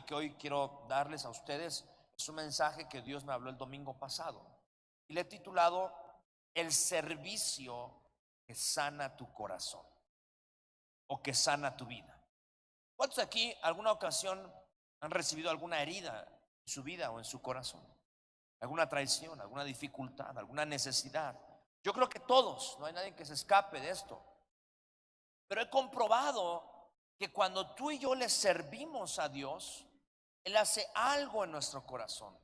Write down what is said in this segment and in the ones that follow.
mensaje que hoy quiero darles a ustedes es un mensaje que Dios me habló el domingo pasado y le he titulado El servicio que sana tu corazón o que sana tu vida. ¿Cuántos aquí alguna ocasión han recibido alguna herida en su vida o en su corazón? Alguna traición, alguna dificultad, alguna necesidad. Yo creo que todos, no hay nadie que se escape de esto. Pero he comprobado que cuando tú y yo le servimos a Dios, Él hace algo en nuestro corazón.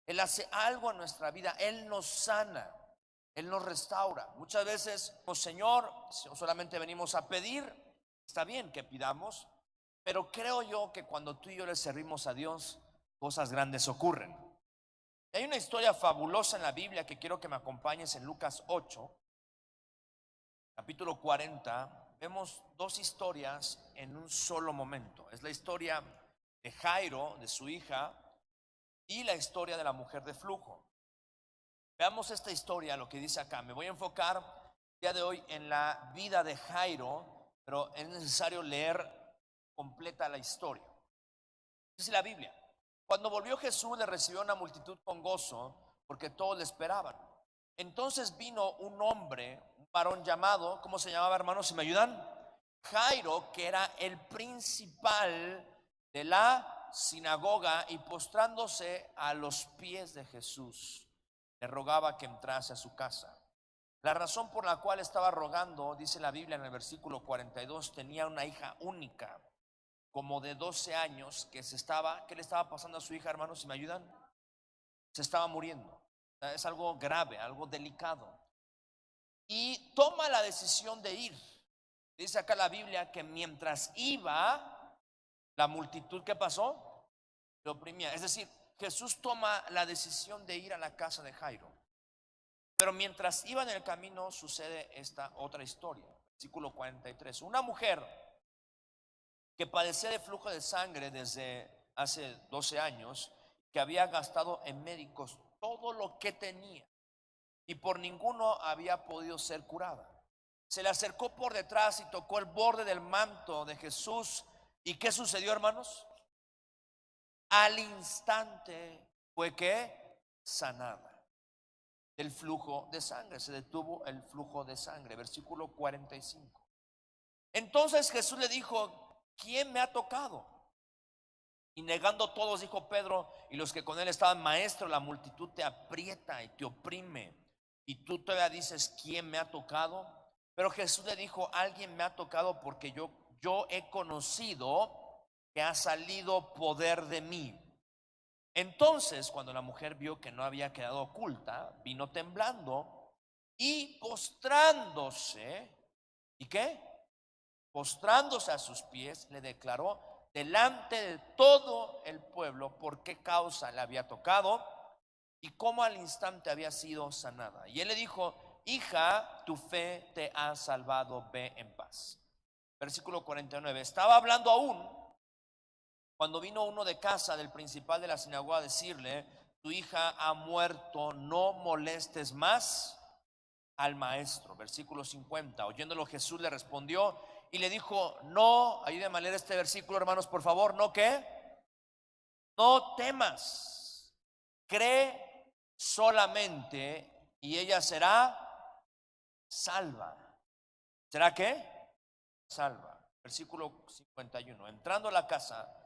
Él hace algo en nuestra vida. Él nos sana. Él nos restaura. Muchas veces, pues Señor, solamente venimos a pedir. Está bien que pidamos, pero creo yo que cuando tú y yo le servimos a Dios, cosas grandes ocurren. Y hay una historia fabulosa en la Biblia que quiero que me acompañes en Lucas 8, capítulo 40. Vemos dos historias en un solo momento. Es la historia de Jairo, de su hija, y la historia de la mujer de flujo. Veamos esta historia, lo que dice acá. Me voy a enfocar el día de hoy en la vida de Jairo, pero es necesario leer completa la historia. Dice la Biblia: cuando volvió Jesús, le recibió una multitud con gozo, porque todos le esperaban. Entonces vino un hombre, un varón llamado, ¿cómo se llamaba, hermanos? ¿Si me ayudan? Jairo, que era el principal de la sinagoga, y postrándose a los pies de Jesús, le rogaba que entrase a su casa. La razón por la cual estaba rogando, dice la Biblia en el versículo 42, tenía una hija única, como de 12 años, ¿qué le estaba pasando a su hija, hermanos? ¿Si me ayudan? Se estaba muriendo. Es algo grave, algo delicado. Y toma la decisión de ir. Dice acá la Biblia que mientras iba, la multitud, ¿qué pasó? Le oprimía. Es decir, Jesús toma la decisión de ir a la casa de Jairo. Pero mientras iba en el camino sucede esta otra historia. Versículo 43. Una mujer que padecía de flujo de sangre desde hace 12 años, que había gastado en médicos todo lo que tenía y por ninguno había podido ser curada, se le acercó por detrás y tocó el borde del manto de Jesús. ¿Y qué sucedió, hermanos? Al instante fue que sanada del flujo de sangre. Se detuvo el flujo de sangre. Versículo 45. Entonces Jesús le dijo: ¿quién me ha tocado? Y negando todos, dijo Pedro y los que con él estaban: maestro, la multitud te aprieta y te oprime, y tú todavía dices: ¿quién me ha tocado? Pero Jesús le dijo: alguien me ha tocado, porque yo he conocido que ha salido poder de mí. Entonces, cuando la mujer vio que no había quedado oculta, vino temblando y postrándose. ¿Y qué? Postrándose a sus pies, le declaró delante de todo el pueblo por qué causa le había tocado y cómo al instante había sido sanada. Y él le dijo: hija, tu fe te ha salvado, ve en paz. Versículo 49. Estaba hablando aún cuando vino uno de casa del principal de la sinagoga a decirle: tu hija ha muerto, no molestes más al maestro. Versículo 50. Oyéndolo, Jesús le respondió y le dijo: no, ayúdenme a leer este versículo, hermanos, por favor. ¿No qué? No temas, cree solamente y ella será salva. ¿Será qué? Salva. Versículo 51. Entrando a la casa,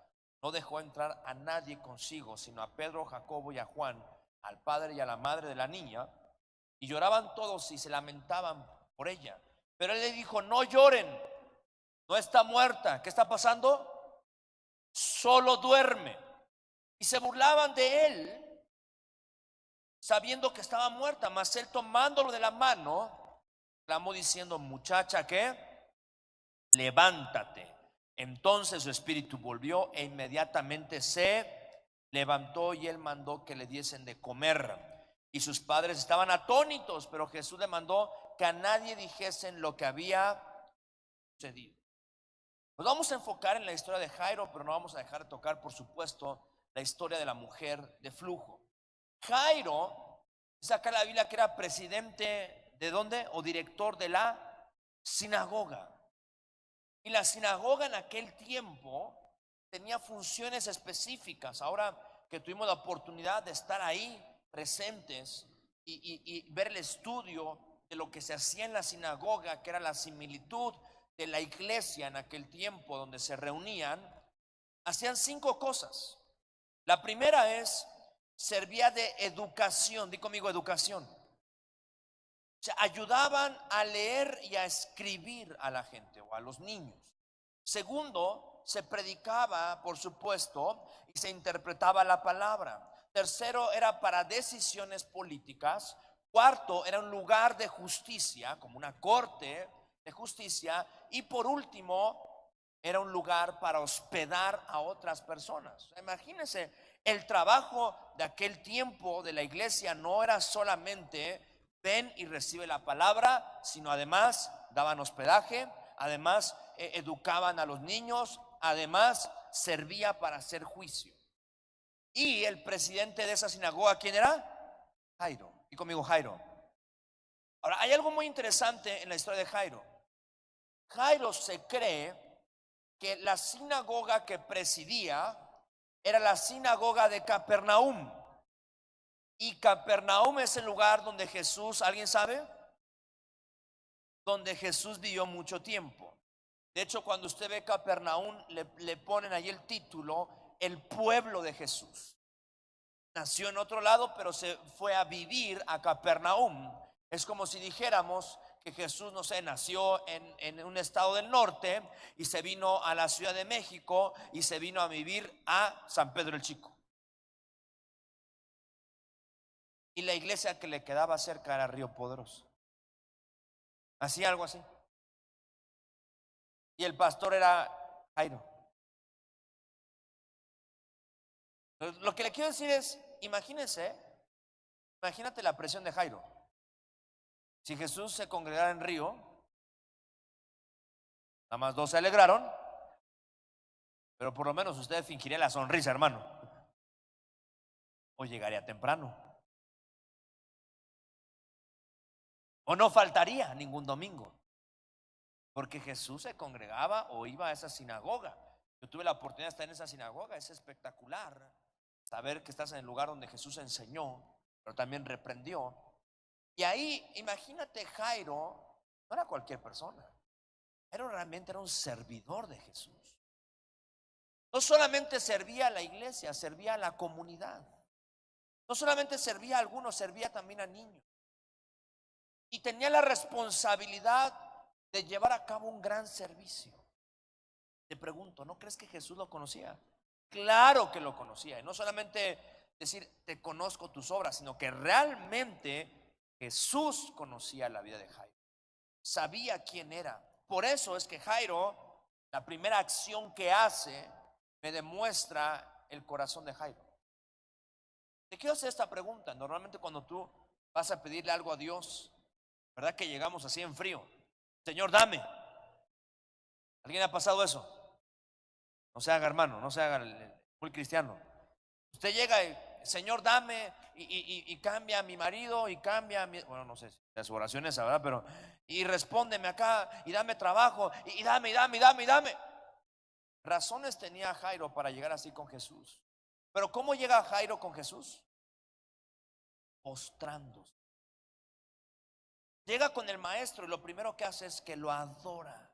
no dejó entrar a nadie consigo, sino a Pedro, Jacobo y a Juan, al padre y a la madre de la niña. Y lloraban todos y se lamentaban por ella. Pero él le dijo: no lloren, no está muerta. ¿Qué está pasando? Solo duerme. Y se burlaban de él, sabiendo que estaba muerta. Mas él, tomándolo de la mano, clamó diciendo: muchacha, ¿qué? Levántate. Entonces su espíritu volvió e inmediatamente se levantó, y él mandó que le diesen de comer. Y sus padres estaban atónitos, pero Jesús le mandó que a nadie dijesen lo que había sucedido. Nos vamos a enfocar en la historia de Jairo, pero no vamos a dejar de tocar, por supuesto, la historia de la mujer de flujo. Jairo, dice acá la Biblia que era presidente ¿de dónde? O director de la sinagoga. Y la sinagoga en aquel tiempo tenía funciones específicas. Ahora que tuvimos la oportunidad de estar ahí presentes y ver el estudio de lo que se hacía en la sinagoga, que era la similitud de la iglesia en aquel tiempo donde se reunían, hacían 5 cosas. La primera es, servía de educación. Di conmigo, educación. O sea, ayudaban a leer y a escribir a la gente o a los niños. Segundo, se predicaba, por supuesto, y se interpretaba la palabra. Tercero, era para decisiones políticas. Cuarto, era un lugar de justicia, como una corte de justicia. Y por último, era un lugar para hospedar a otras personas. Imagínense, el trabajo de aquel tiempo de la iglesia no era solamente ven y recibe la palabra, sino además daban hospedaje, además educaban a los niños, además servía para hacer juicio. Y el presidente de esa sinagoga, ¿quién era? Jairo. Y conmigo, Jairo. Ahora, hay algo muy interesante en la historia de Jairo. Jairo se cree que la sinagoga que presidía era la sinagoga de Capernaum. Y Capernaum es el lugar donde Jesús, ¿alguien sabe? Donde Jesús vivió mucho tiempo. De hecho, cuando usted ve Capernaum, le ponen ahí el título, el pueblo de Jesús. Nació en otro lado, pero se fue a vivir a Capernaum. Es como si dijéramos que Jesús, no sé, nació en un estado del norte y se vino a la Ciudad de México y se vino a vivir a San Pedro el Chico. Y la iglesia que le quedaba cerca era Río Poderoso. Así, algo así. Y el pastor era Jairo. Lo que le quiero decir es, imagínate la presión de Jairo. Si Jesús se congregara en Río, nada más 2 se alegraron, pero por lo menos usted fingiría la sonrisa, hermano. O llegaría temprano. O no faltaría ningún domingo. Porque Jesús se congregaba o iba a esa sinagoga. Yo tuve la oportunidad de estar en esa sinagoga, es espectacular. Saber que estás en el lugar donde Jesús enseñó, pero también reprendió. Y ahí, imagínate, Jairo no era cualquier persona. Realmente era un servidor de Jesús. No solamente servía a la iglesia, servía a la comunidad. No solamente servía a algunos, servía también a niños. Y tenía la responsabilidad de llevar a cabo un gran servicio. Te pregunto, ¿no crees que Jesús lo conocía? Claro que lo conocía. Y no solamente decir, te conozco tus obras, sino que realmente Jesús conocía la vida de Jairo. Sabía quién era. Por eso es que Jairo, la primera acción que hace, me demuestra el corazón de Jairo. Te quiero hacer esta pregunta. Normalmente cuando tú vas a pedirle algo a Dios, ¿verdad que llegamos así en frío? Señor, dame. ¿Alguien ha pasado eso? No se haga, hermano, no se haga muy cristiano. Usted llega y, Señor, dame, y cambia a mi marido, y cambia a mi, bueno, no sé si las oraciones, ¿verdad? Pero, y respóndeme acá, y dame trabajo, y dame. Razones tenía Jairo para llegar así con Jesús. Pero ¿cómo llega Jairo con Jesús? Postrándose. Llega con el maestro y lo primero que hace es que lo adora.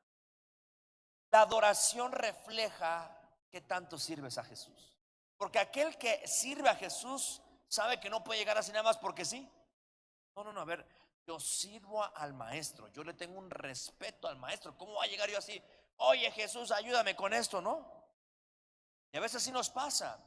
La adoración refleja que tanto sirves a Jesús. Porque aquel que sirve a Jesús sabe que no puede llegar así nada más porque sí. No, a ver, yo sirvo al maestro, yo le tengo un respeto al maestro. ¿Cómo va a llegar yo así? Oye, Jesús, ayúdame con esto, ¿no? Y a veces sí nos pasa.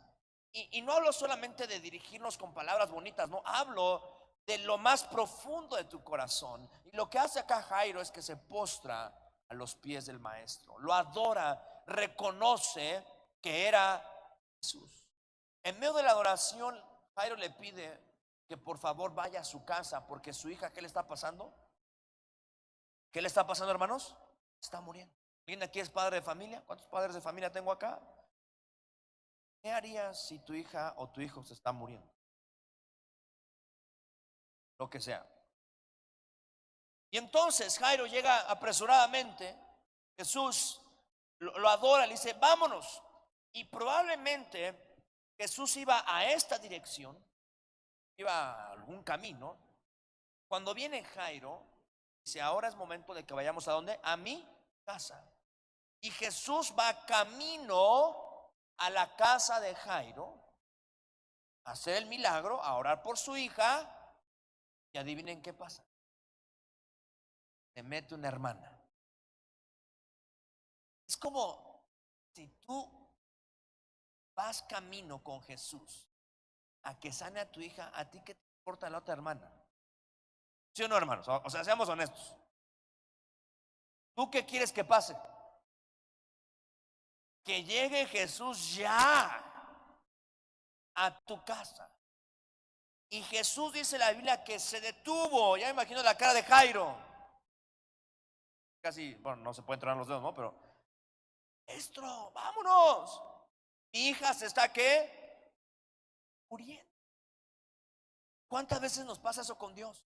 Y no hablo solamente de dirigirnos con palabras bonitas, no, hablo de lo más profundo de tu corazón. Y lo que hace acá Jairo es que se postra a los pies del maestro, lo adora, reconoce que era Jesús. En medio de la adoración, Jairo le pide que por favor vaya a su casa, porque su hija, ¿qué le está pasando? ¿Qué le está pasando, hermanos? Está muriendo. ¿Alguien aquí es padre de familia? ¿Cuántos padres de familia tengo acá? ¿Qué harías si tu hija o tu hijo se está muriendo? Lo que sea. Y entonces Jairo llega apresuradamente. Jesús lo adora, le dice, vámonos. Y probablemente Jesús iba a esta dirección, iba a algún camino. Cuando viene Jairo, dice, ahora es momento de que vayamos ¿a dónde? A mi casa. Y Jesús va camino a la casa de Jairo a hacer el milagro, a orar por su hija. Y adivinen qué pasa. Se mete una hermana. Es como si tú vas camino con Jesús a que sane a tu hija, ¿a ti qué te importa la otra hermana? ¿Sí o no, hermanos? O sea, seamos honestos. ¿Tú qué quieres que pase? Que llegue Jesús ya a tu casa. Y Jesús dice en la Biblia que se detuvo. Ya me imagino la cara de Jairo. Casi, bueno, no se pueden tronar los dedos, ¿no? Pero, maestro, vámonos. Mi hija se está, ¿qué? Muriendo. ¿Cuántas veces nos pasa eso con Dios?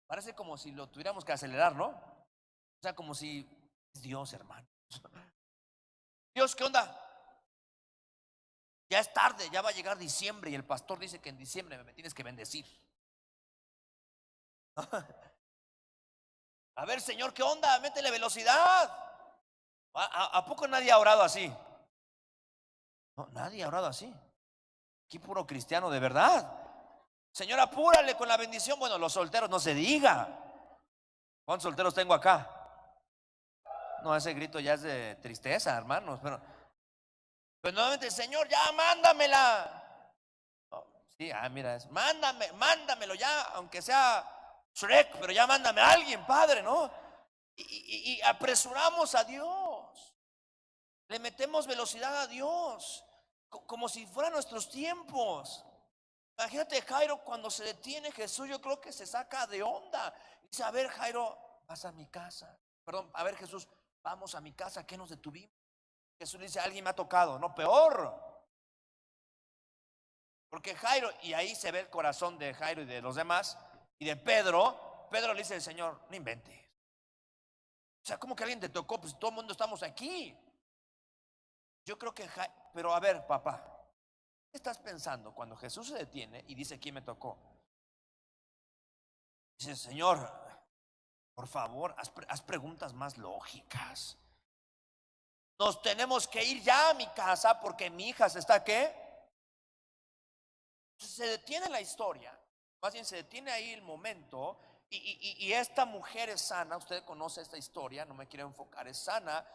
Parece como si lo tuviéramos que acelerar, ¿no? O sea, como si es Dios, hermano. Dios, ¿qué onda? Ya es tarde, ya va a llegar diciembre y el pastor dice que en diciembre me tienes que bendecir. A ver, Señor, ¿qué onda? Métele velocidad. ¿A poco nadie ha orado así? No, nadie ha orado así. Aquí puro cristiano de verdad. Señor, apúrale con la bendición. Bueno, los solteros no se diga. ¿Cuántos solteros tengo acá? No, ese grito ya es de tristeza, hermanos. Pero nuevamente, Señor, ya mándamela. Oh, sí, mira, mándamelo ya, aunque sea Shrek, pero ya mándame a alguien, Padre, ¿no? Y apresuramos a Dios. Le metemos velocidad a Dios, como si fueran nuestros tiempos. Imagínate Jairo cuando se detiene Jesús, yo creo que se saca de onda. Dice, a ver Jairo, vas a mi casa. Perdón, a ver Jesús, vamos a mi casa, ¿qué nos detuvimos? Jesús le dice, alguien me ha tocado, no, peor. Porque Jairo, y ahí se ve el corazón de Jairo y de los demás, y de Pedro. Pedro le dice al Señor, no inventes. O sea, ¿cómo que alguien te tocó? Pues todo el mundo estamos aquí. Yo creo que pero a ver, papá, ¿qué estás pensando cuando Jesús se detiene y dice, ¿quién me tocó? Dice, Señor, por favor, haz preguntas más lógicas. Nos tenemos que ir ya a mi casa porque mi hija se está, ¿qué? Se detiene la historia, más bien se detiene ahí el momento. Y esta mujer es sana. Usted conoce esta historia, no me quiero enfocar. Es sana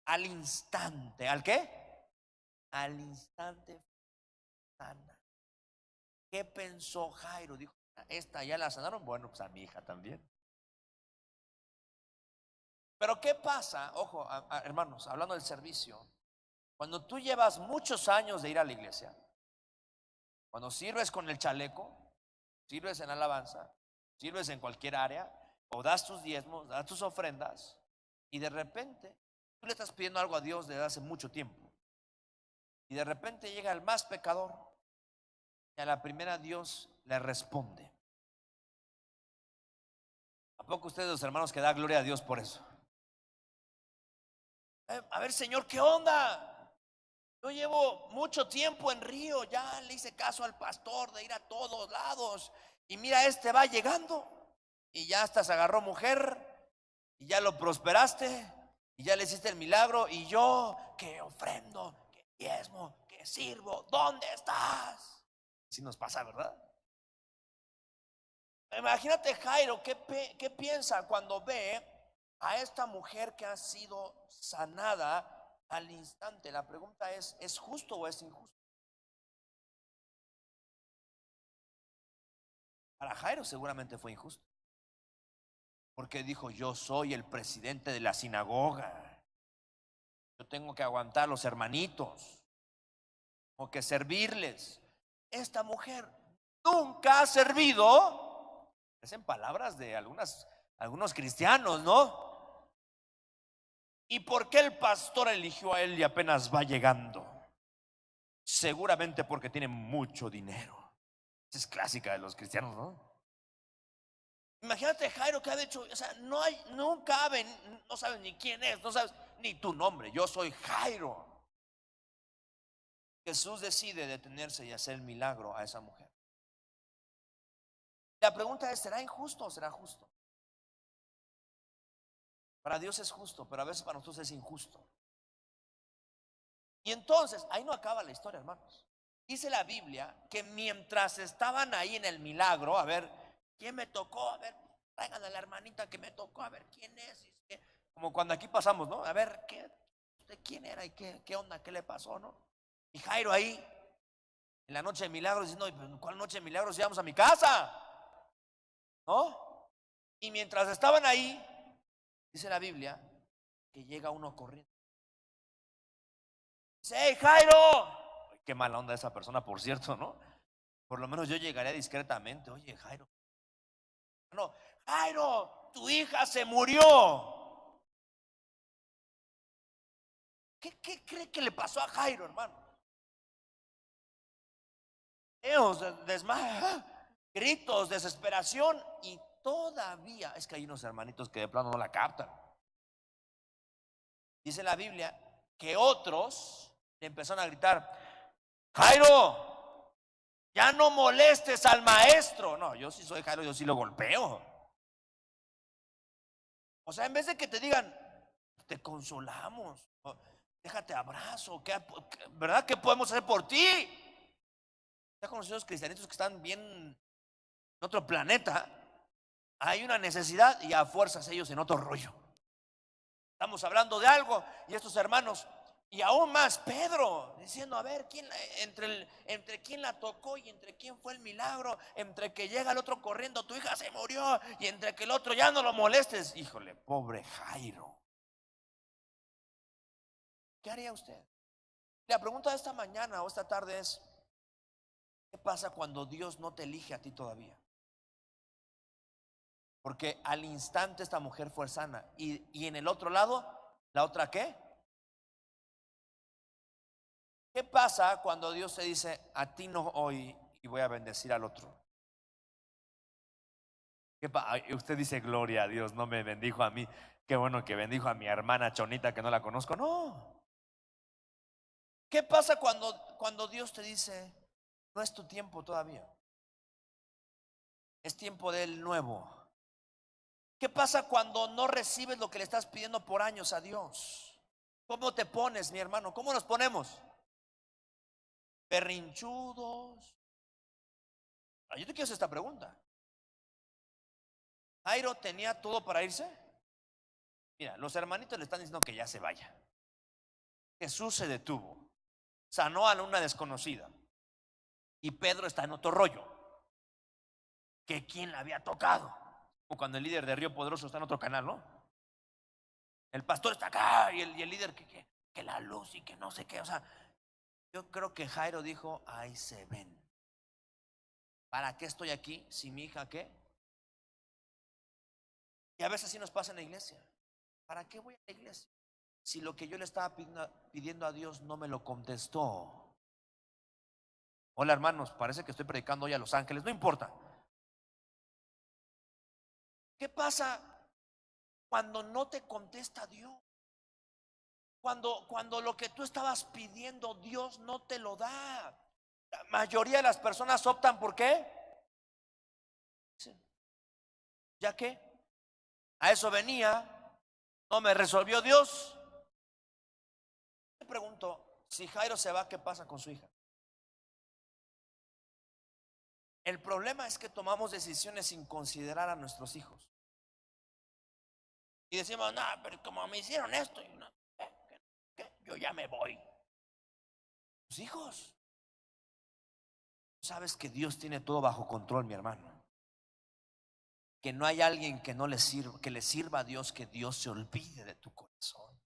al instante. ¿Al qué? Al instante sana. ¿Qué pensó Jairo? Dijo, esta ya la sanaron, bueno, pues a mi hija también. Pero ¿qué pasa? Ojo, hermanos, hablando del servicio, cuando tú llevas muchos años de ir a la iglesia, cuando sirves con el chaleco, sirves en alabanza, sirves en cualquier área, o das tus diezmos, das tus ofrendas, y de repente tú le estás pidiendo algo a Dios desde hace mucho tiempo, y de repente llega el más pecador, y a la primera Dios le responde. ¿A poco ustedes, los hermanos, que da gloria a Dios por eso? A ver, Señor, ¿qué onda? Yo llevo mucho tiempo en Río, ya le hice caso al pastor de ir a todos lados, y mira, este va llegando y ya hasta se agarró mujer y ya lo prosperaste y ya le hiciste el milagro, y yo que ofrendo, que diezmo, que sirvo, ¿dónde estás? Si nos pasa, ¿verdad? Imagínate Jairo, ¿qué piensa cuando ve a esta mujer que ha sido sanada al instante? La pregunta ¿es justo o es injusto? Para Jairo seguramente fue injusto, porque dijo, yo soy el presidente de la sinagoga, yo tengo que aguantar a los hermanitos, tengo que servirles. Esta mujer nunca ha servido. Es en palabras de algunos cristianos, ¿no? ¿Y por qué el pastor eligió a él y apenas va llegando? Seguramente porque tiene mucho dinero. Esa es clásica de los cristianos, ¿no? Imagínate Jairo que ha dicho, o sea, no cabe, no sabes ni quién es, no sabes ni tu nombre. Yo soy Jairo. Jesús decide detenerse y hacer el milagro a esa mujer. La pregunta es, ¿será injusto o será justo? Para Dios es justo, pero a veces para nosotros es injusto. Y entonces, ahí no acaba la historia, hermanos. Dice la Biblia que mientras estaban ahí en el milagro, a ver, ¿quién me tocó? A ver, traigan a la hermanita que me tocó, a ver, ¿quién es? Como cuando aquí pasamos, ¿no? A ver, ¿usted quién era y qué onda, qué le pasó, no? Y Jairo ahí, en la noche de milagros, diciendo, ¿cuál noche de milagros? Íbamos a mi casa, ¿no? Y mientras estaban ahí, dice la Biblia, que llega uno corriendo. Dice, ¡hey, Jairo! Qué mala onda esa persona, por cierto, ¿no? Por lo menos yo llegaría discretamente. Oye, Jairo, no, Jairo, tu hija se murió. ¿Qué cree que le pasó a Jairo, hermano? Gritos, desesperación. Y todavía, es que hay unos hermanitos que de plano no la captan. Dice la Biblia que otros le empezaron a gritar, Jairo, ya no molestes al maestro. No, yo sí soy Jairo, yo sí lo golpeo. O sea, en vez de que te digan, te consolamos, déjate abrazo, ¿verdad? ¿Qué podemos hacer por ti? Ya con los cristianitos que están bien en otro planeta, hay una necesidad y a fuerzas ellos en otro rollo. Estamos hablando de algo y estos hermanos, y aún más Pedro, diciendo, a ver, entre quién la tocó y entre quién fue el milagro, entre que llega el otro corriendo, tu hija se murió, y entre que el otro ya no lo molestes. Híjole, pobre Jairo. ¿Qué haría usted? La pregunta de esta mañana o esta tarde es, ¿qué pasa cuando Dios no te elige a ti todavía? Porque al instante esta mujer fue sana. Y en el otro lado, ¿la otra qué? ¿Qué pasa cuando Dios te dice, a ti no hoy y voy a bendecir al otro? Usted dice, gloria a Dios, no me bendijo a mí. Qué bueno que bendijo a mi hermana Chonita que no la conozco. No. ¿Qué pasa cuando Dios te dice, no es tu tiempo todavía? Es tiempo del nuevo. ¿Qué pasa cuando no recibes lo que le estás pidiendo por años a Dios? ¿Cómo te pones, mi hermano? ¿Cómo nos ponemos? Berrinchudos. Yo te quiero hacer esta pregunta. ¿Jairo tenía todo para irse? Mira, los hermanitos le están diciendo que ya se vaya. Jesús se detuvo, sanó a una desconocida. Y Pedro está en otro rollo. Que quién la había tocado. Como cuando el líder de Río Poderoso está en otro canal, ¿no? El pastor está acá y el líder que la luz y que no sé qué. O sea, yo creo que Jairo dijo, ahí se ven. ¿Para qué estoy aquí si mi hija qué? Y a veces así nos pasa en la iglesia. ¿Para qué voy a la iglesia si lo que yo le estaba pidiendo a Dios no me lo contestó? Hola hermanos, parece que estoy predicando hoy a Los Ángeles, no importa. ¿Qué pasa cuando no te contesta Dios? Cuando lo que tú estabas pidiendo Dios no te lo da. La mayoría de las personas optan ¿por qué? Ya que a eso venía, no me resolvió Dios. Me pregunto, si Jairo se va, ¿qué pasa con su hija? El problema es que tomamos decisiones sin considerar a nuestros hijos. Y decimos, no, pero como me hicieron esto, yo ya me voy. Tus hijos. Sabes que Dios tiene todo bajo control, mi hermano. Que no hay alguien que no le sirva, que le sirva a Dios, que Dios se olvide de tu corazón.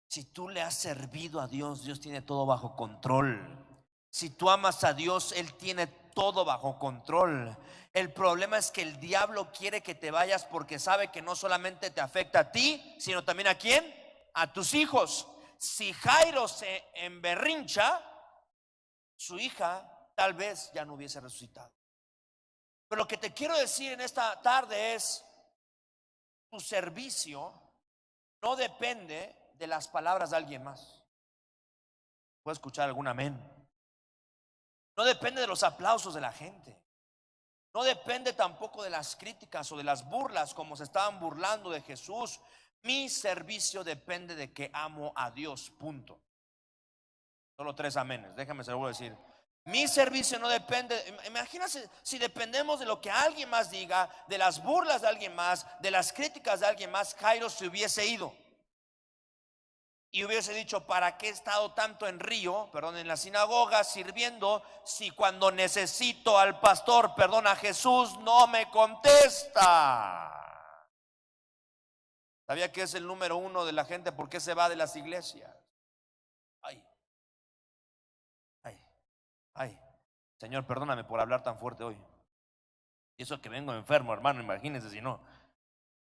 Si tú le has servido a Dios, Dios tiene todo bajo control. Si tú amas a Dios, Él tiene todo bajo control. El problema es que el diablo quiere que te vayas porque sabe que no solamente te afecta a ti, sino también ¿a quién? A tus hijos. Si Jairo se emberrincha, su hija tal vez ya no hubiese resucitado. Pero lo que te quiero decir en esta tarde es, tu servicio no depende de las palabras de alguien más. ¿Puedo escuchar algún amén? No depende de los aplausos de la gente. No depende tampoco de las críticas o de las burlas como se estaban burlando de Jesús. Mi servicio depende de que amo a Dios, punto. Solo 3 amenes, déjame se lo voy a decir. Mi servicio no depende. Imagínate si dependemos de lo que alguien más diga, de las burlas de alguien más, de las críticas de alguien más, Jairo se hubiese ido y hubiese dicho: ¿para qué he estado tanto en en la sinagoga sirviendo, si cuando necesito al pastor, a Jesús, no me contesta? ¿Sabía que es el número 1 de la gente? ¿Por qué se va de las iglesias? Ay, ay, ay. Señor, perdóname por hablar tan fuerte hoy. Y eso que vengo enfermo, hermano, imagínense si no.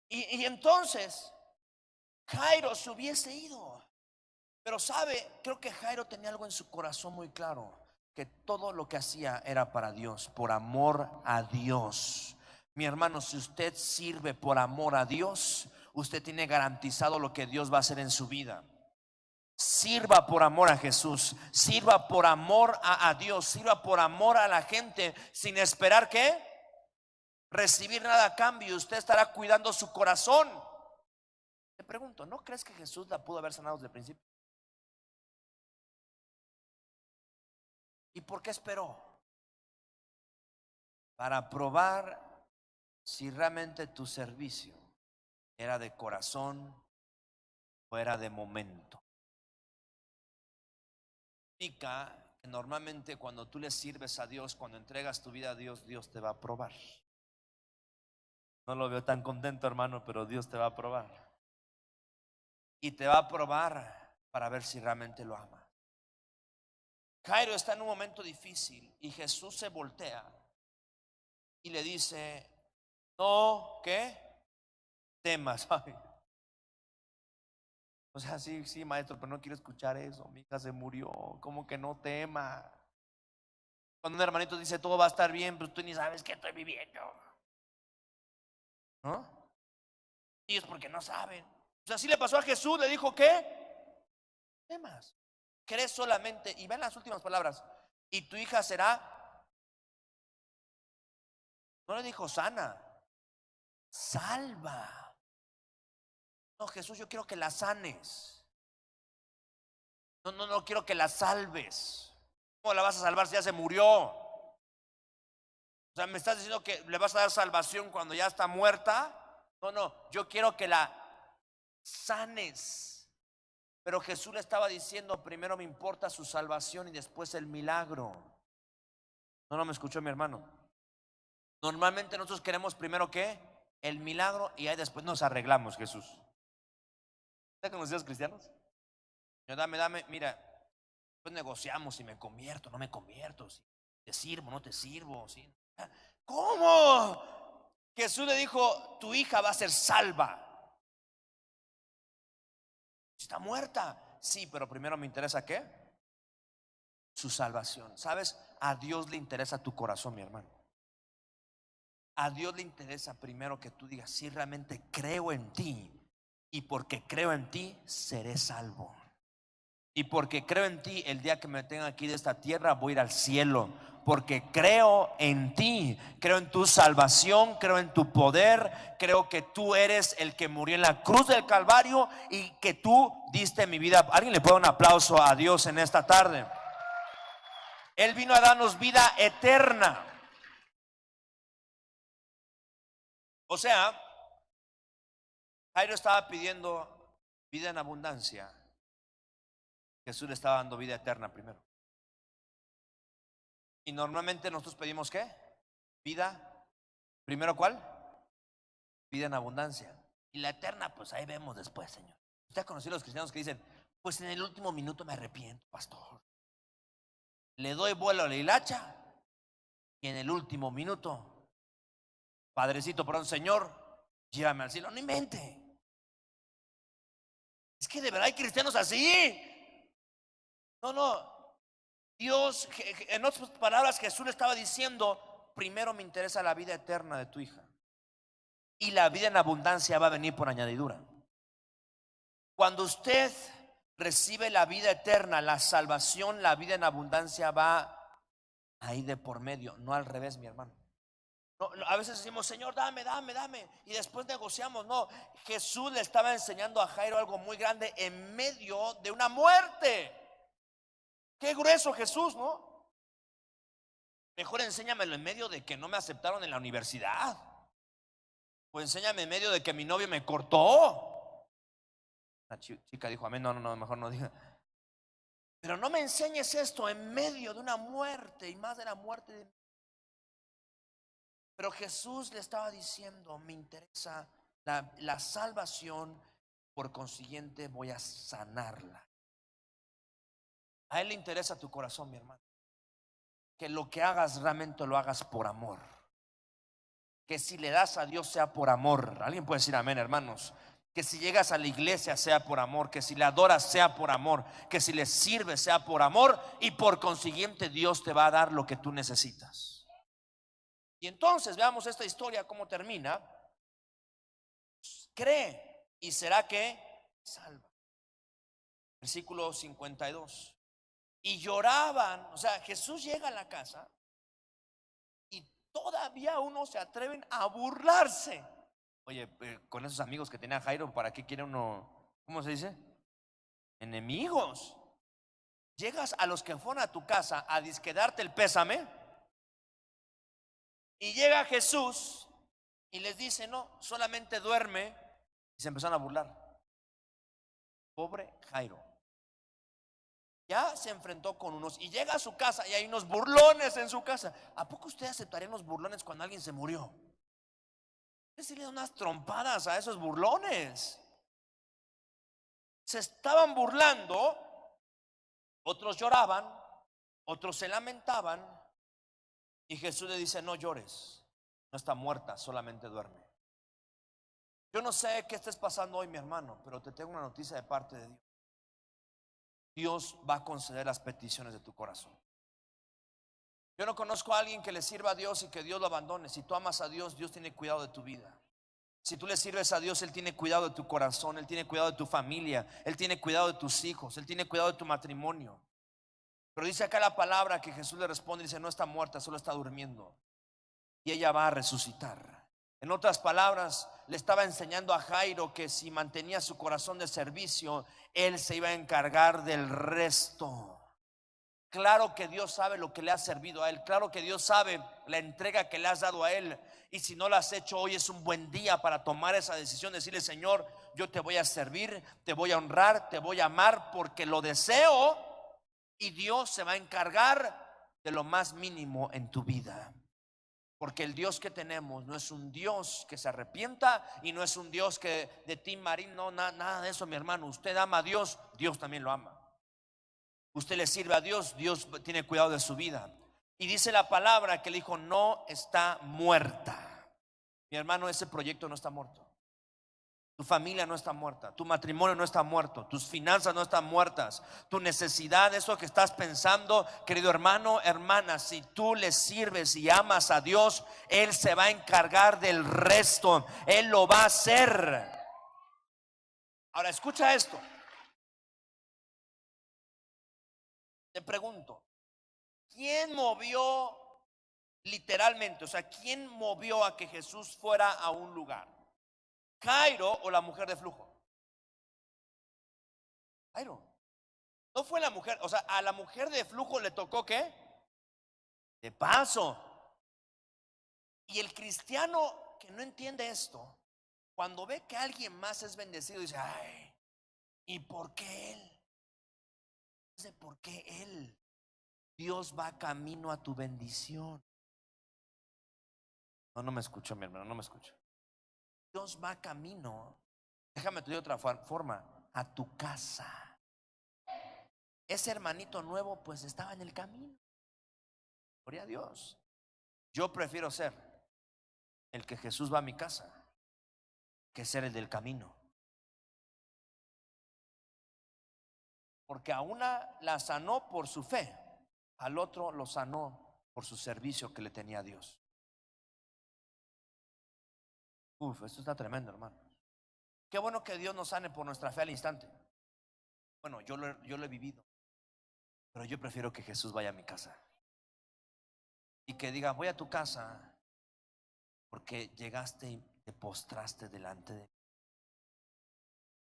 Y entonces Jairo se hubiese ido. Pero sabe, creo que Jairo tenía algo en su corazón muy claro, que todo lo que hacía era para Dios, por amor a Dios. Mi hermano, si usted sirve por amor a Dios, usted tiene garantizado lo que Dios va a hacer en su vida. Sirva por amor a Jesús, sirva por amor a Dios, sirva por amor a la gente, sin esperar que recibir nada a cambio. Usted estará cuidando su corazón. Te pregunto, ¿no crees que Jesús la pudo haber sanado desde el principio? ¿Y por qué esperó? Para probar si realmente tu servicio era de corazón o era de momento. Significa que normalmente cuando tú le sirves a Dios, cuando entregas tu vida a Dios, Dios te va a probar. No lo veo tan contento, hermano, pero Dios te va a probar. Y te va a probar para ver si realmente lo ama. Jairo está en un momento difícil y Jesús se voltea y le dice: no, ¿qué? Temas. Ay. O sea, sí, maestro, pero no quiero escuchar eso. Mi hija se murió. ¿Cómo que no tema? Cuando un hermanito dice todo va a estar bien, pero tú ni sabes qué estoy viviendo, ¿no? Y es porque no saben. O sea, así le pasó a Jesús. Le dijo: ¿qué? Temas. Crees solamente. Y ven las últimas palabras: y tu hija será. No le dijo sana, salva. No, Jesús, yo quiero que la sanes. No quiero que la salves. ¿Cómo la vas a salvar si ya se murió? O sea, ¿me estás diciendo que le vas a dar salvación cuando ya está muerta? No, yo quiero que la sanes. Pero Jesús le estaba diciendo: primero me importa su salvación y después el milagro. No me escuchó mi hermano. Normalmente nosotros queremos primero ¿qué? El milagro, y ahí después nos arreglamos, Jesús. ¿Están conocidos cristianos? Señor, dame, mira, pues negociamos si me convierto, no me convierto, si te sirvo, no te sirvo, ¿sí? ¿Cómo? Jesús le dijo: tu hija va a ser salva. Está muerta. Sí, pero primero me interesa ¿qué? Su salvación. ¿Sabes? A Dios le interesa tu corazón, mi hermano. A Dios le interesa primero que tú digas: sí, realmente creo en ti, y porque creo en ti seré salvo. Y porque creo en ti, el día que me tenga aquí de esta tierra voy a ir al cielo. Porque creo en ti, creo en tu salvación, creo en tu poder, creo que tú eres el que murió en la cruz del Calvario y que tú diste mi vida. ¿Alguien le puede dar un aplauso a Dios en esta tarde? Él vino a darnos vida eterna. O sea, Jairo estaba pidiendo vida en abundancia. Jesús le estaba dando vida eterna primero. Y normalmente nosotros pedimos ¿qué? Vida. ¿Primero cuál? Vida en abundancia. Y la eterna, pues ahí vemos después, Señor. ¿Usted ha conocido a los cristianos que dicen: pues en el último minuto me arrepiento, pastor? Le doy vuelo a la hilacha y en el último minuto, Padrecito, perdón, Señor, llévame al cielo. No invente. Es que de verdad hay cristianos así. No. Dios, en otras palabras, Jesús le estaba diciendo: primero me interesa la vida eterna de tu hija, y la vida en abundancia va a venir por añadidura. Cuando usted recibe la vida eterna, la salvación, la vida en abundancia va ahí de por medio, no al revés, mi hermano. A veces decimos, Señor, dame, dame, dame, y después negociamos. No, Jesús le estaba enseñando a Jairo algo muy grande en medio de una muerte. Qué grueso Jesús, ¿no? Mejor enséñamelo en medio de que no me aceptaron en la universidad. O enséñame en medio de que mi novio me cortó. La chica dijo, amén, no, mejor no diga. Pero no me enseñes esto en medio de una muerte, y más de la muerte de... Pero Jesús le estaba diciendo, me interesa la salvación, por consiguiente voy a sanarla. A Él le interesa tu corazón, mi hermano. Que lo que hagas realmente lo hagas por amor. Que si le das a Dios sea por amor. Alguien puede decir amén, hermanos. Que si llegas a la iglesia sea por amor. Que si le adoras sea por amor. Que si le sirves sea por amor. Y por consiguiente Dios te va a dar lo que tú necesitas. Y entonces veamos esta historia cómo termina. Cree y será que salva. Versículo 52. Y lloraban. O sea, Jesús llega a la casa y todavía unos se atreven a burlarse. Oye, con esos amigos que tenía Jairo, ¿para qué quiere uno? ¿Cómo se dice? Enemigos. Llegas a los que fueron a tu casa a disquedarte el pésame. Y llega Jesús y les dice, no, solamente duerme. Y se empezaron a burlar. Pobre Jairo. Ya se enfrentó con unos y llega a su casa y hay unos burlones en su casa. ¿A poco usted aceptaría unos burlones cuando alguien se murió? Usted le da unas trompadas a esos burlones. Se estaban burlando, otros lloraban, otros se lamentaban. Y Jesús le dice, no llores, no está muerta, solamente duerme. Yo no sé qué estés pasando hoy, mi hermano, pero te tengo una noticia de parte de Dios. Dios va a conceder las peticiones de tu corazón. Yo no conozco a alguien que le sirva a Dios y que Dios lo abandone. Si tú amas a Dios, Dios tiene cuidado de tu vida. Si tú le sirves a Dios, Él tiene cuidado de tu corazón, Él tiene cuidado de tu familia, Él tiene cuidado de tus hijos, Él tiene cuidado de tu matrimonio. Pero dice acá la palabra que Jesús le responde y dice, no está muerta, solo está durmiendo. Y ella va a resucitar. En otras palabras, le estaba enseñando a Jairo que si mantenía su corazón de servicio, él se iba a encargar del resto. Claro que Dios sabe lo que le ha servido a él. Claro que Dios sabe la entrega que le has dado a él. Y si no la has hecho, hoy es un buen día para tomar esa decisión. Decirle, Señor, yo te voy a servir, te voy a honrar, te voy a amar porque lo deseo. Y Dios se va a encargar de lo más mínimo en tu vida. Porque el Dios que tenemos no es un Dios que se arrepienta y no es un Dios que de Tim Marín, no, nada de eso, mi hermano. Usted ama a Dios, Dios también lo ama. Usted le sirve a Dios, Dios tiene cuidado de su vida. Y dice la palabra que el hijo no está muerta. Mi hermano, ese proyecto no está muerto. Tu familia no está muerta, tu matrimonio no está muerto, tus finanzas no están muertas, tu necesidad, eso que estás pensando, querido hermano, hermana, si tú le sirves y amas a Dios, Él se va a encargar del resto, Él lo va a hacer. Ahora escucha esto. Te pregunto, ¿quién movió literalmente? O sea, ¿quién movió a que Jesús fuera a un lugar? ¿Jairo o la mujer de flujo? Jairo. No fue la mujer, o sea, a la mujer de flujo le tocó ¿qué? De paso. Y el cristiano que no entiende esto, cuando ve que alguien más es bendecido, dice, ay, ¿y por qué él? Dice, ¿por qué él? Dios va camino a tu bendición. No me escucho, mi hermano, no me escucho. Dios va camino, déjame te digo de otra forma, a tu casa. Ese hermanito nuevo pues estaba en el camino. Gloria a Dios. Yo prefiero ser el que Jesús va a mi casa que ser el del camino. Porque a una la sanó por su fe, al otro lo sanó por su servicio que le tenía a Dios. Esto está tremendo, hermano. Qué bueno que Dios nos sane por nuestra fe al instante. Bueno, yo lo he vivido, pero yo prefiero que Jesús vaya a mi casa y que diga, voy a tu casa porque llegaste y te postraste delante de mí,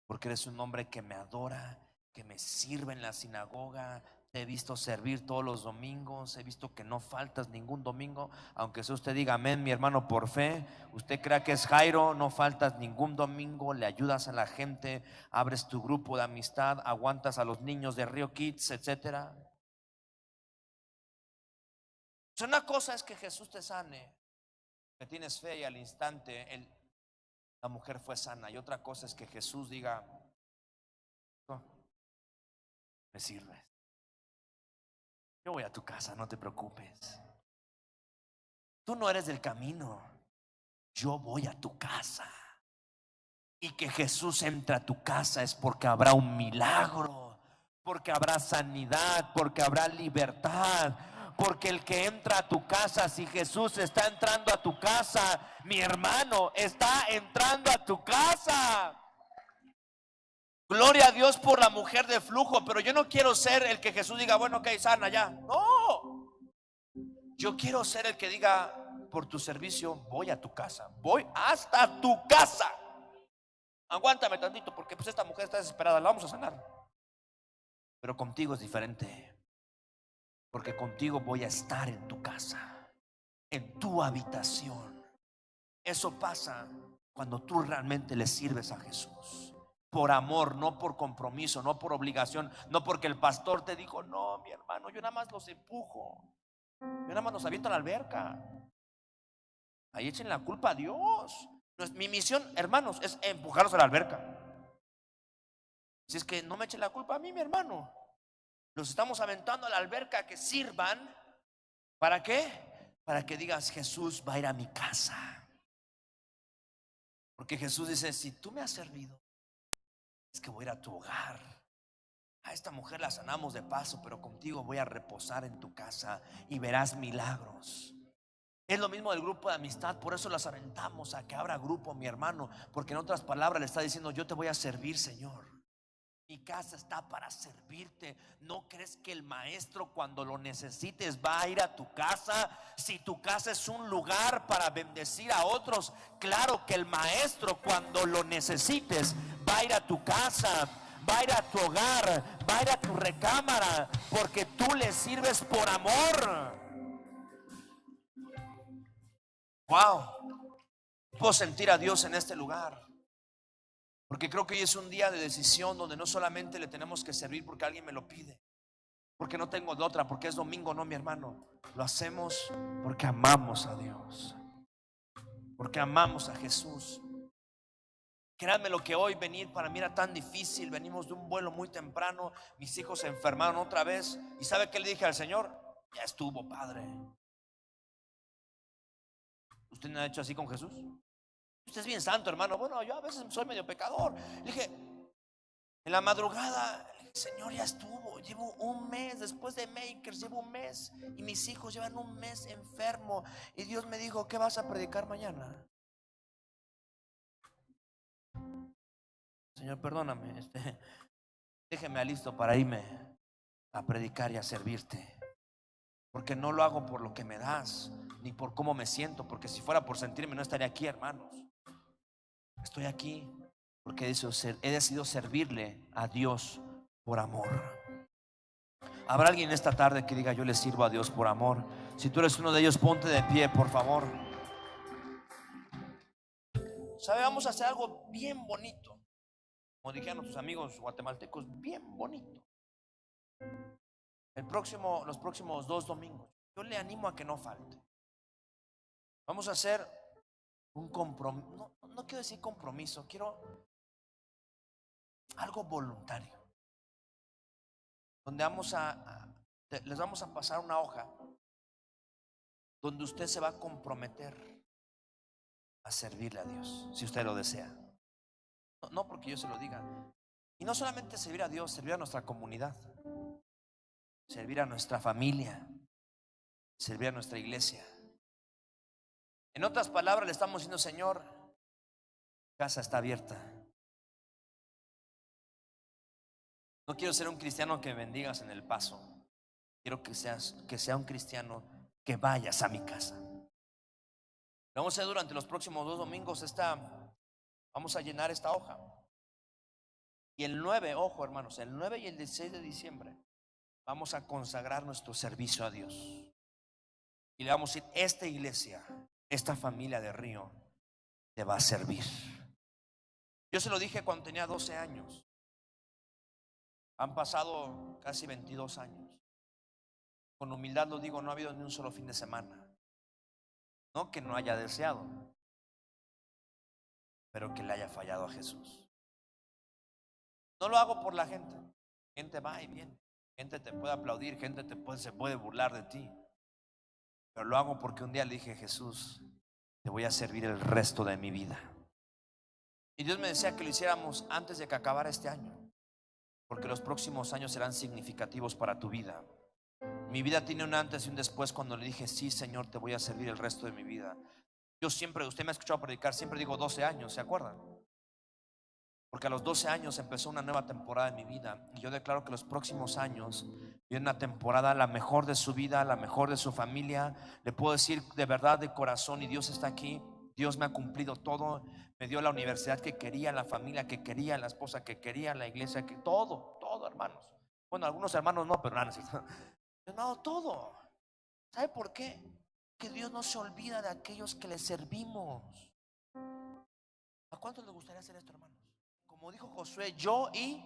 porque eres un hombre que me adora, que me sirve en la sinagoga. Te he visto servir todos los domingos, he visto que no faltas ningún domingo, aunque sea usted diga amén, mi hermano, por fe. Usted crea que es Jairo, no faltas ningún domingo, le ayudas a la gente, abres tu grupo de amistad, aguantas a los niños de Río Kids, etcétera. Una cosa es que Jesús te sane, que tienes fe y al instante la mujer fue sana, y otra cosa es que Jesús diga, no, me sirves, yo voy a tu casa, no te preocupes, tú no eres del camino, yo voy a tu casa. Y que Jesús entre a tu casa es porque habrá un milagro, porque habrá sanidad, porque habrá libertad. Porque el que entra a tu casa, si Jesús está entrando a tu casa, mi hermano, está entrando a tu casa. Gloria a Dios por la mujer de flujo, pero yo no quiero ser el que Jesús diga, bueno, ok, sana ya. No, yo quiero ser el que diga, por tu servicio voy a tu casa, voy hasta tu casa. Aguántame tantito porque pues esta mujer está desesperada, la vamos a sanar. Pero contigo es diferente, porque contigo voy a estar en tu casa, en tu habitación. Eso pasa cuando tú realmente le sirves a Jesús por amor, no por compromiso, no por obligación, no porque el pastor te dijo, no, mi hermano, yo nada más los empujo, yo nada más los aviento a la alberca. Ahí echen la culpa a Dios. Mi misión, hermanos, es empujarlos a la alberca. Si es que no me echen la culpa a mí, mi hermano, los estamos aventando a la alberca, que sirvan. ¿Para qué? Para que digas, Jesús va a ir a mi casa. Porque Jesús dice, si tú me has servido, es que voy a ir a tu hogar. A esta mujer la sanamos de paso, pero contigo voy a reposar en tu casa y verás milagros. Es lo mismo del grupo de amistad, por eso las aventamos a que abra grupo, mi hermano, porque en otras palabras le está diciendo, yo te voy a servir, Señor. Mi casa está para servirte. ¿No crees que el maestro cuando lo necesites va a ir a tu casa? Si tu casa es un lugar para bendecir a otros, claro que el maestro cuando lo necesites va a ir a tu casa, va a ir a tu hogar, va a ir a tu recámara, porque tú le sirves por amor. Wow, puedo sentir a Dios en este lugar. Porque creo que hoy es un día de decisión donde no solamente le tenemos que servir porque alguien me lo pide, porque no tengo de otra, porque es domingo, no, mi hermano. Lo hacemos porque amamos a Dios, porque amamos a Jesús. Créanme lo que hoy venir para mí era tan difícil. Venimos de un vuelo muy temprano, mis hijos se enfermaron otra vez. ¿Y sabe qué le dije al Señor? Ya estuvo, Padre. ¿Usted no ha hecho así con Jesús? Usted es bien santo, hermano. Bueno, yo a veces soy medio pecador. Le dije, en la madrugada, Señor, ya estuvo. Llevo un mes después de Makers, llevo un mes y mis hijos llevan un mes enfermo. Y Dios me dijo, ¿qué vas a predicar mañana? Señor, perdóname, déjeme listo para irme a predicar y a servirte. Porque no lo hago por lo que me das, ni por cómo me siento. Porque si fuera por sentirme, no estaría aquí, hermanos. Estoy aquí porque he decidido servirle a Dios por amor. ¿Habrá alguien esta tarde que diga, yo le sirvo a Dios por amor? Si tú eres uno de ellos, ponte de pie, por favor. ¿Sabe? Vamos a hacer algo bien bonito. Como dijeron nuestros amigos guatemaltecos, bien bonito. Los próximos 2 domingos, yo le animo a que no falte. Vamos a hacer un compromiso. No quiero decir compromiso, quiero algo voluntario. Donde les vamos a pasar una hoja donde usted se va a comprometer a servirle a Dios, si usted lo desea. No porque yo se lo diga. Y no solamente servir a Dios, servir a nuestra comunidad, servir a nuestra familia, servir a nuestra iglesia. En otras palabras, le estamos diciendo, Señor, casa está abierta. No quiero ser un cristiano que bendigas en el paso. Quiero que sea un cristiano que vayas a mi casa. Vamos a hacer durante los próximos 2 domingos vamos a llenar esta hoja. Y el 9, ojo hermanos, el 9 y el 16 de diciembre vamos a consagrar nuestro servicio a Dios. Y le vamos a decir, esta iglesia, esta familia de Río te va a servir. Yo se lo dije cuando tenía 12 años. Han pasado casi 22 años. Con humildad lo digo, no ha habido ni un solo fin de semana. No que no haya deseado, pero que le haya fallado a Jesús. No lo hago por la gente. Gente va y viene. Gente te puede aplaudir, gente se puede burlar de ti. Pero lo hago porque un día le dije, Jesús, te voy a servir el resto de mi vida. Y Dios me decía que lo hiciéramos antes de que acabara este año, porque los próximos años serán significativos para tu vida. Mi vida tiene un antes y un después cuando le dije, sí Señor, te voy a servir el resto de mi vida. Yo siempre, usted me ha escuchado predicar, siempre digo 12 años, ¿se acuerdan? Porque a los 12 años empezó una nueva temporada en mi vida. Y yo declaro que los próximos años viene una temporada, la mejor de su vida, la mejor de su familia. Le puedo decir de verdad, de corazón, y Dios está aquí. Dios me ha cumplido todo. Me dio la universidad que quería, la familia que quería, la esposa que quería, la iglesia que... Todo, hermanos. Bueno, algunos hermanos no, pero nada, me ha dado todo. ¿Sabe por qué? Que Dios no se olvida de aquellos que le servimos. ¿A cuántos les gustaría hacer esto, hermanos? Como dijo Josué, yo y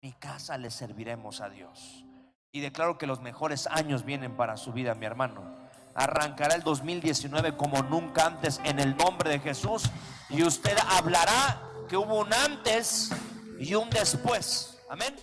mi casa le serviremos a Dios. Y declaro que los mejores años vienen para su vida, mi hermano. Arrancará el 2019 como nunca antes en el nombre de Jesús. Y usted hablará que hubo un antes y un después. Amén.